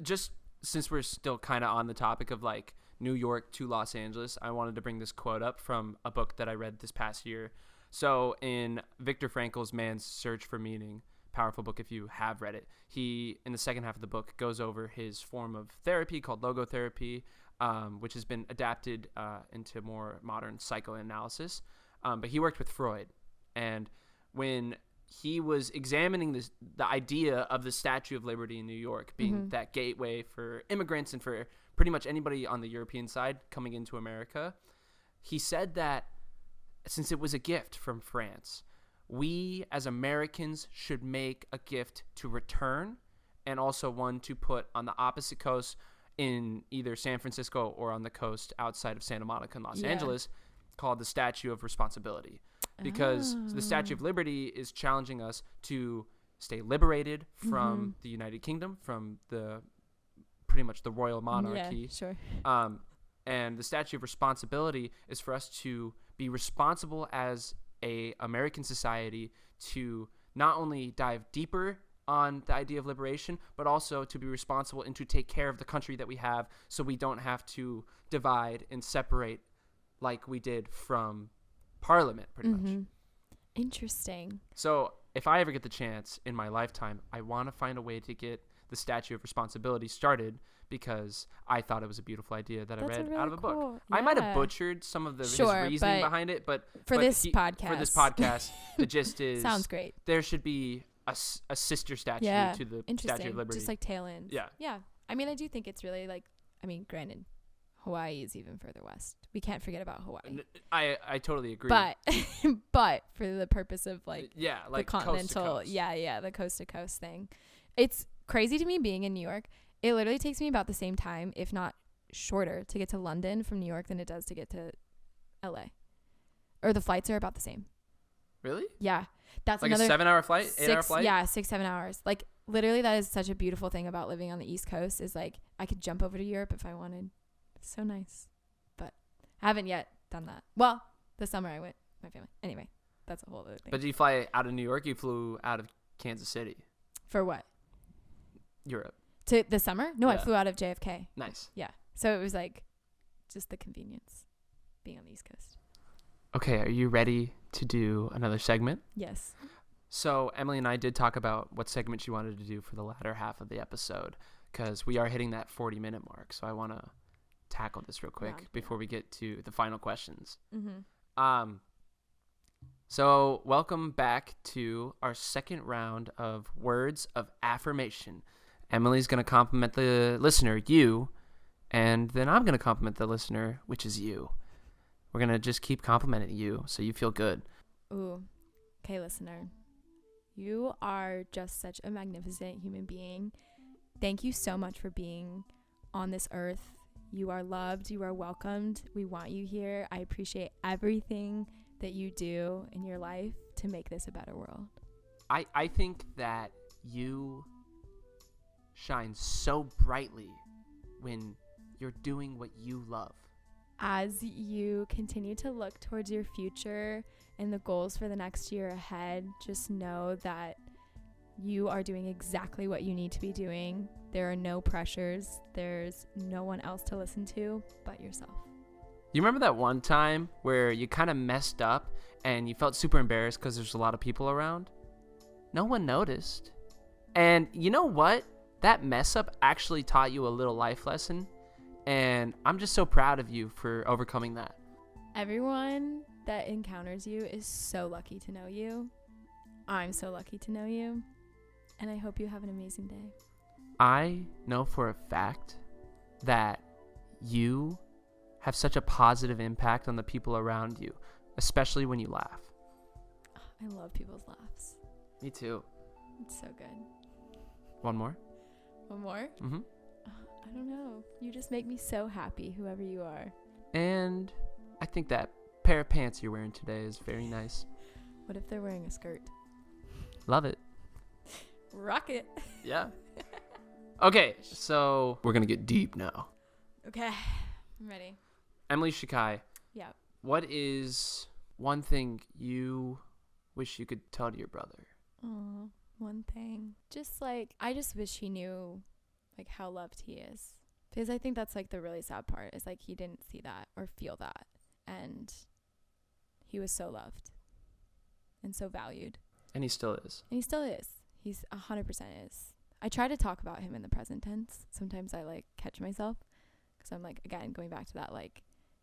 Just since we're still kind of on the topic of like New York to Los Angeles, I wanted to bring this quote up from a book that I read this past year. So in Viktor Frankl's Man's Search for Meaning, powerful book if you have read it, he in the second half of the book goes over his form of therapy called logotherapy, which has been adapted into more modern psychoanalysis. But he worked with Freud, and when he was examining the idea of the Statue of Liberty in New York being that gateway for immigrants and for pretty much anybody on the European side coming into America, he said that since it was a gift from France, we as Americans should make a gift to return and also one to put on the opposite coast in either San Francisco or on the coast outside of Santa Monica and Los Angeles, called the Statue of Responsibility, because the Statue of Liberty is challenging us to stay liberated from the United Kingdom, from the pretty much the royal monarchy. Yeah, sure. And the Statue of Responsibility is for us to be responsible as a American society to not only dive deeper on the idea of liberation, but also to be responsible and to take care of the country that we have, so we don't have to divide and separate like we did from parliament, pretty much. Interesting. So if I ever get the chance in my lifetime, I want to find a way to get the Statue of Responsibility started because I thought it was a beautiful idea that That's I read really out of a book. cool. I might have Yeah. butchered some of his Sure, reasoning but behind it, but For this for this podcast, the gist is sounds great. there should be a sister statue Yeah. to the Interesting. Statue of Liberty. Just like tail ends. Yeah. Yeah. I mean, I do think it's really like, I mean, granted, Hawaii is even further west. We can't forget about Hawaii. I totally agree. But but for the purpose of like yeah, the like continental, coast to coast. yeah, the coast to coast thing. It's crazy to me being in New York. It literally takes me about the same time, if not shorter, to get to London from New York than it does to get to LA. Or the flights are about the same. Really? Yeah. That's Like another a 7-hour flight? 8-hour flight? Yeah, 6-7 hours. Like literally that is such a beautiful thing about living on the East Coast is like I could jump over to Europe if I wanted. It's so nice. But I haven't yet done that. Well, this summer I went with my family. Anyway, that's a whole other thing. But did you fly out of New York? You flew out of Kansas City, For what? Europe. To the summer? No, I Yeah. flew out of JFK. Nice. Yeah. So it was like just the convenience being on the East Coast. Okay, are you ready to do another segment? Yes. So Emily and I did talk about what segment she wanted to do for the latter half of the episode because we are hitting that 40-minute mark. So I want to tackle this real quick before we get to the final questions. So welcome back to our second round of words of affirmation. Emily's going to compliment the listener, you, and then I'm going to compliment the listener, which is you. We're going to just keep complimenting you so you feel good. Ooh. Okay, listener. You are just such a magnificent human being. Thank you so much for being on this earth. You are loved. You are welcomed. We want you here. I appreciate everything that you do in your life to make this a better world. I think that you shine so brightly when you're doing what you love. As you continue to look towards your future and the goals for the next year ahead, just know that you are doing exactly what you need to be doing. There are no pressures. There's no one else to listen to but yourself. You remember that one time where you kind of messed up and you felt super embarrassed because there's a lot of people around? No one noticed. And you know what? That mess up actually taught you a little life lesson. And I'm just so proud of you for overcoming that. Everyone that encounters you is so lucky to know you. I'm so lucky to know you. And I hope you have an amazing day. I know for a fact that you have such a positive impact on the people around you, especially when you laugh. I love people's laughs. Me too. It's so good. One more? One more? Mm-hmm. I don't know. You just make me so happy, whoever you are. And I think that pair of pants you're wearing today is very nice. What if they're wearing a skirt? Love it. Rock it. Yeah. Okay, so we're going to get deep now. Okay. I'm ready. Emily Schukai. Yeah. What is one thing you wish you could tell to your brother? Oh, one thing. Just like, I just wish he knew like how loved he is. Because I think that's like the really sad part is like he didn't see that or feel that. And he was so loved and so valued. And he still is. And he still is. He's 100% is. I try to talk about him in the present tense. Sometimes I like catch myself because I'm like, again, going back to that, like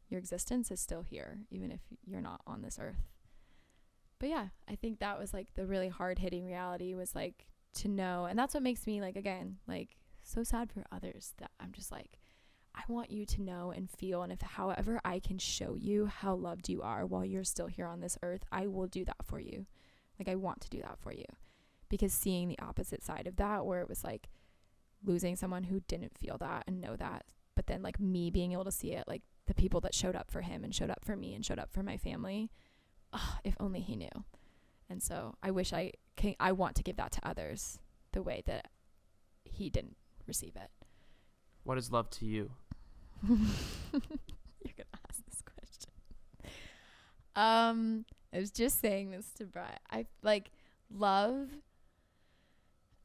your existence is still here, even if you're not on this earth. But yeah, I think that was like the really hard hitting reality was like to know. And that's what makes me like, again, like so sad for others that I'm just like, I want you to know and feel. And if however I can show you how loved you are while you're still here on this earth, I will do that for you. Like I want to do that for you. Because seeing the opposite side of that where it was like losing someone who didn't feel that and know that, but then like me being able to see it, like the people that showed up for him and showed up for me and showed up for my family, if only he knew. And so I wish I want to give that to others the way that he didn't receive it. What is love to you? You're gonna ask this question. I was just saying this to Brett. I like love.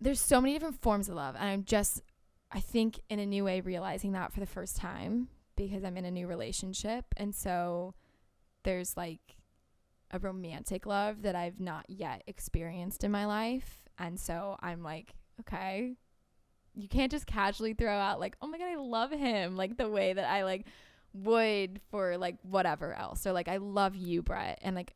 There's so many different forms of love, and I think in a new way realizing that for the first time because I'm in a new relationship, and so there's like a romantic love that I've not yet experienced in my life. And so I'm like, okay, you can't just casually throw out like, oh my God, I love him, like the way that I like would for like whatever else. So like, I love you, Brett. And like,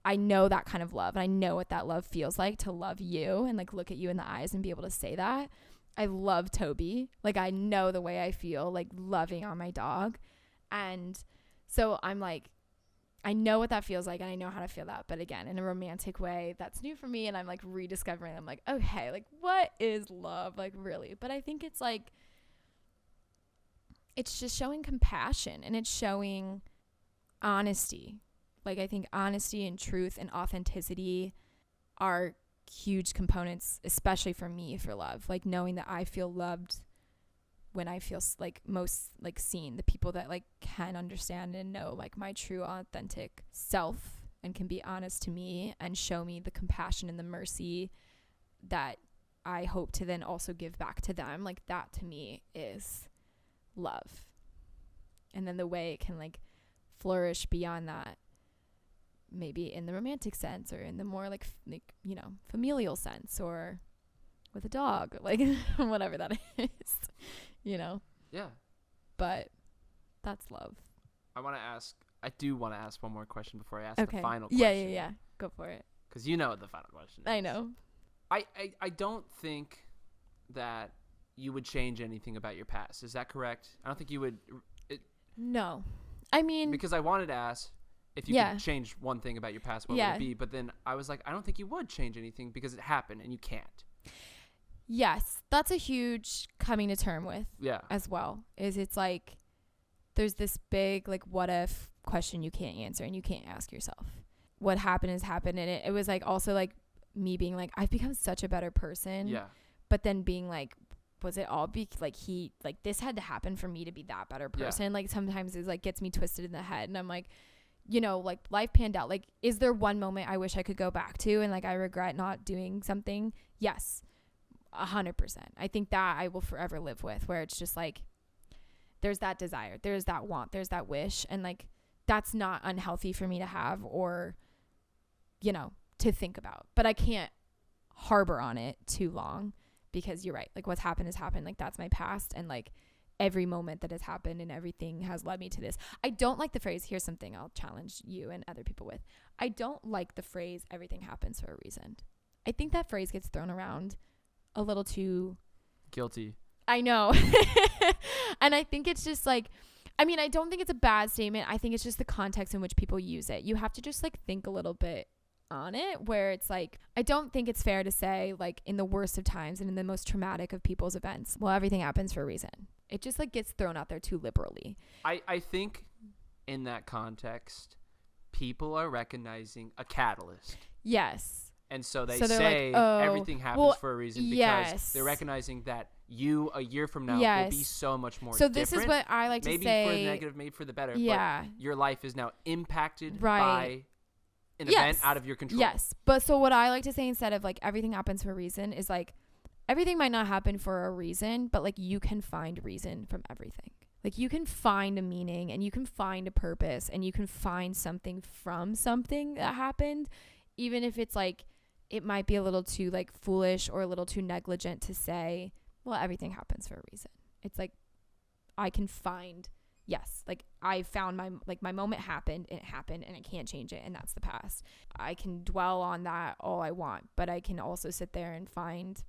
I know that kind of love. And I know what that love feels like to love you and like look at you in the eyes and be able to say that. I love Toby. Like, I know the way I feel like loving on my dog. And so I'm like, I know what that feels like and I know how to feel that. But again, in a romantic way, that's new for me. And I'm like rediscovering. I'm like, okay, like what is love? Like really? But I think it's like, it's just showing compassion and it's showing honesty. Like, I think honesty and truth and authenticity are huge components, especially for me, for love. Like, knowing that I feel loved when I feel like most like seen, the people that like can understand and know like my true authentic self and can be honest to me and show me the compassion and the mercy that I hope to then also give back to them. Like, that to me is love. And then the way it can like flourish beyond that, maybe in the romantic sense or in the more like you know, familial sense or with a dog, like whatever that is, you know. Yeah, but that's love. I do want to ask one more question before I ask the final question. Yeah, go for it, because you know what the final question is. I know. I don't think that you would change anything about your past. Is that correct? I don't think you would. No, I mean, because I wanted to ask if you could change one thing about your past, what would it be? But then I was like, I don't think you would change anything because it happened and you can't. Yes, that's a huge coming to term with as well. Is it's like there's this big like what if question you can't answer and you can't ask yourself. What happened has happened, and it was like also like me being like, I've become such a better person. Yeah. But then being like, was it all like he like this had to happen for me to be that better person? Yeah. Like sometimes it like gets me twisted in the head and I'm like, you know, like life panned out. Like, is there one moment I wish I could go back to and like I regret not doing something? Yes, 100%. I think that I will forever live with, where it's just like there's that desire, there's that want, there's that wish, and like that's not unhealthy for me to have or, you know, to think about. But I can't harbor on it too long because you're right. Like what's happened has happened. Like that's my past, and like every moment that has happened and everything has led me to this. I don't like the phrase, here's something I'll challenge you and other people with. I don't like the phrase, everything happens for a reason. I think that phrase gets thrown around a little too guilty. I know. And I think it's just like, I mean, I don't think it's a bad statement. I think it's just the context in which people use it. You have to just like think a little bit on it, where it's like, I don't think it's fair to say like in the worst of times and in the most traumatic of people's events, well, everything happens for a reason. It just like gets thrown out there too liberally. I think in that context, people are recognizing a catalyst. Yes. And so they say like, oh, everything happens for a reason because they're recognizing that you a year from now will be so much more different. So this is what I like to say. Maybe for the negative, maybe for the better. Yeah. But your life is now impacted by an event out of your control. Yes. But so what I like to say instead of like everything happens for a reason is like everything might not happen for a reason, but like you can find reason from everything. Like you can find a meaning and you can find a purpose and you can find something from something that happened, even if it's like it might be a little too like foolish or a little too negligent to say, well, everything happens for a reason. It's like I can find, yes, like I found my moment happened and it happened and I can't change it, and that's the past. I can dwell on that all I want, but I can also sit there and find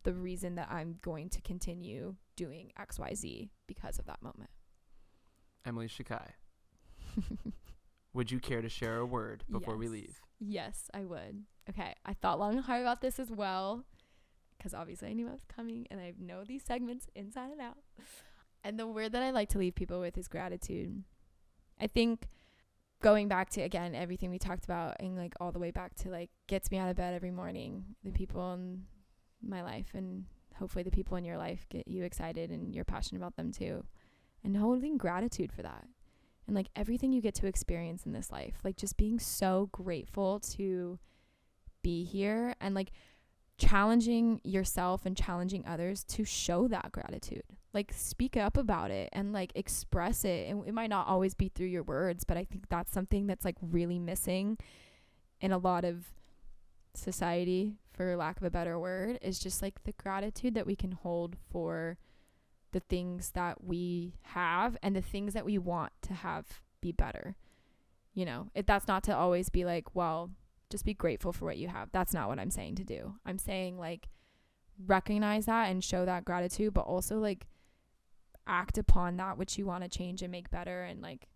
the reason that I'm going to continue doing XYZ because of that moment. Emily Schukai, would you care to share a word before we leave? Yes, I would. Okay, I thought long and hard about this as well, because obviously I knew I was coming and I know these segments inside and out. And the word that I like to leave people with is gratitude. I think going back to, again, everything we talked about and like all the way back to like gets me out of bed every morning, the people in my life and hopefully the people in your life get you excited and you're passionate about them too. And holding gratitude for that. And like everything you get to experience in this life, like just being so grateful to be here and like challenging yourself and challenging others to show that gratitude. like speak up about it and like express it. And it might not always be through your words, but I think that's something that's like really missing in a lot of society, for lack of a better word, is just like the gratitude that we can hold for the things that we have and the things that we want to have be better. You know, that's not to always be like, well, just be grateful for what you have. That's not what I'm saying to do. I'm saying like recognize that and show that gratitude, but also like act upon that which you want to change and make better, and like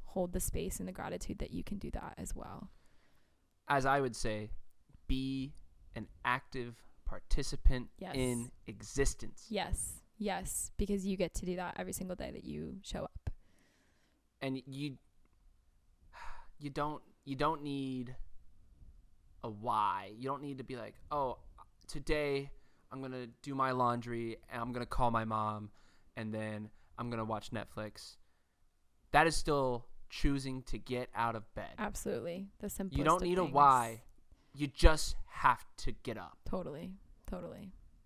hold the space and the gratitude that you can do that as well. As I would say, be an active participant in existence. Yes, because you get to do that every single day that you show up. And you don't need a why. You don't need to be like, oh, today I'm going to do my laundry and I'm going to call my mom and then I'm going to watch Netflix. That is still choosing to get out of bed. Absolutely. The simplest You don't of need things. a why. You just have to get up. Totally.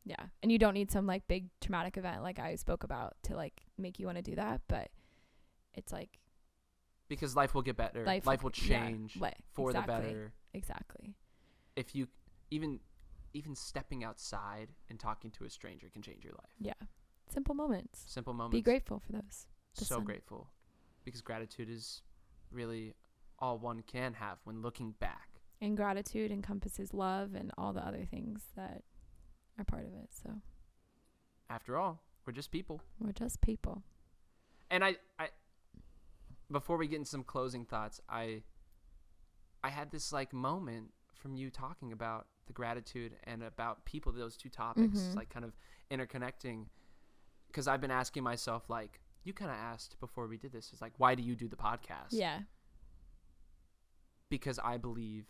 Yeah. And you don't need some like big traumatic event like I spoke about to like make you want to do that, but it's like because life will get better. Life will change for the better. Exactly. If you even stepping outside and talking to a stranger can change your life. Yeah. Simple moments. Be grateful for those. So grateful. Because gratitude is really all one can have when looking back. And gratitude encompasses love and all the other things that are part of it. So after all, we're just people. And I before we get into some closing thoughts, I had this like moment from you talking about the gratitude and about people, those two topics, like kind of interconnecting, because I've been asking myself, like you kind of asked before we did this, is like, why do you do the podcast? Yeah. Because I believe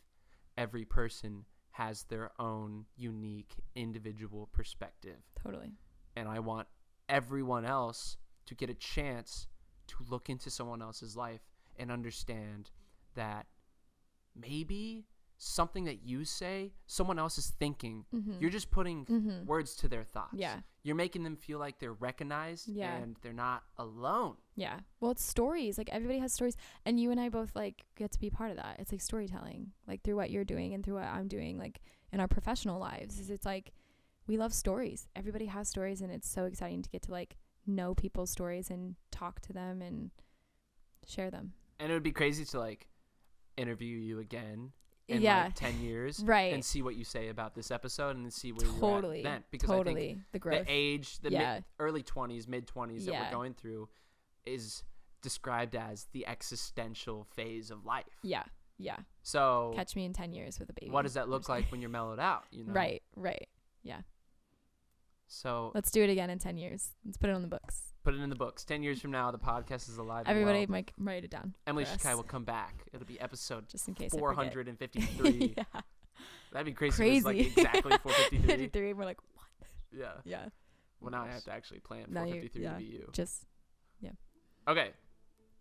every person has their own unique individual perspective. Totally. And I want everyone else to get a chance to look into someone else's life and understand that maybe something that you say, someone else is thinking. You're just putting words to their thoughts. Yeah. You're making them feel like they're recognized and they're not alone. Yeah. Well, it's stories. Like everybody has stories, and you and I both like get to be part of that. It's like storytelling, like through what you're doing and through what I'm doing, like in our professional lives. It's like we love stories. Everybody has stories, and it's so exciting to get to like know people's stories and talk to them and share them. And it would be crazy to like interview you again in like 10 years, right, and see what you say about this episode and see where you're at then, because I think the growth, the age, early 20s, mid 20s that we're going through is described as the existential phase of life. So catch me in 10 years with a baby. What does that look like when you're mellowed out, you know? Right. Yeah. So let's do it again in 10 years. Let's put it on the books. 10 years from now, the podcast is alive. Everybody might write it down. Emily Schukai will come back. It'll be episode just in case 453. Yeah. That'd be crazy. It was like exactly 453. 53. We're like, what? Yeah. Well, now I have to actually plan 453 to be you. Yeah. Okay.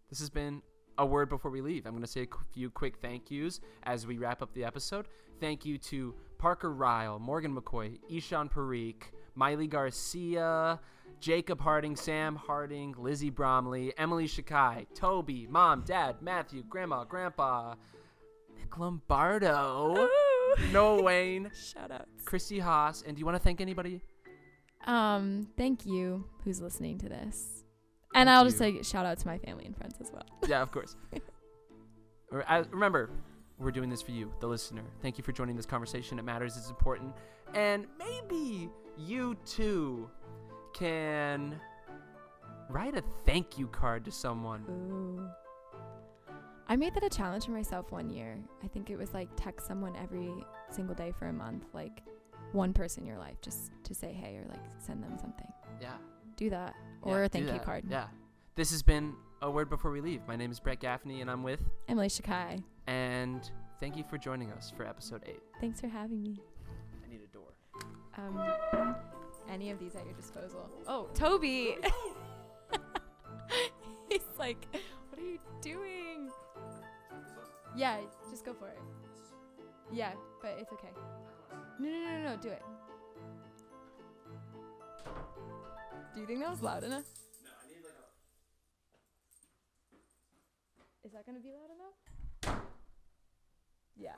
This has been a word before we leave. I'm going to say a few quick thank yous as we wrap up the episode. Thank you to Parker Ryle, Morgan McCoy, Ishan Parikh, Miley Garcia, Jacob Harding, Sam Harding, Lizzie Bromley, Emily Schukai, Toby, Mom, Dad, Matthew, Grandma, Grandpa, Nick Lombardo, Noah Wayne, shout outs, Christy Haas. And do you want to thank anybody? Thank you who's listening to this. And I'll just say shout out to my family and friends as well. Yeah, of course. Remember, we're doing this for you, the listener. Thank you for joining this conversation. It matters. It's important. And maybe you too can write a thank you card to someone. Ooh. I made that a challenge for myself one year. I think it was like text someone every single day for a month, like one person in your life, just to say hey, or like send them something. Yeah. Do that. Or a thank you card. Yeah. This has been A Word Before We Leave. My name is Brett Gaffney, and I'm with Emily Schukai. And thank you for joining us for episode 8. Thanks for having me. I need a door. Any of these at your disposal. Oh, Toby! He's like, what are you doing? Yeah, just go for it. Yeah, but it's okay. No, do it. Do you think that was loud enough? No, I need like a. Is that gonna be loud enough? Yeah.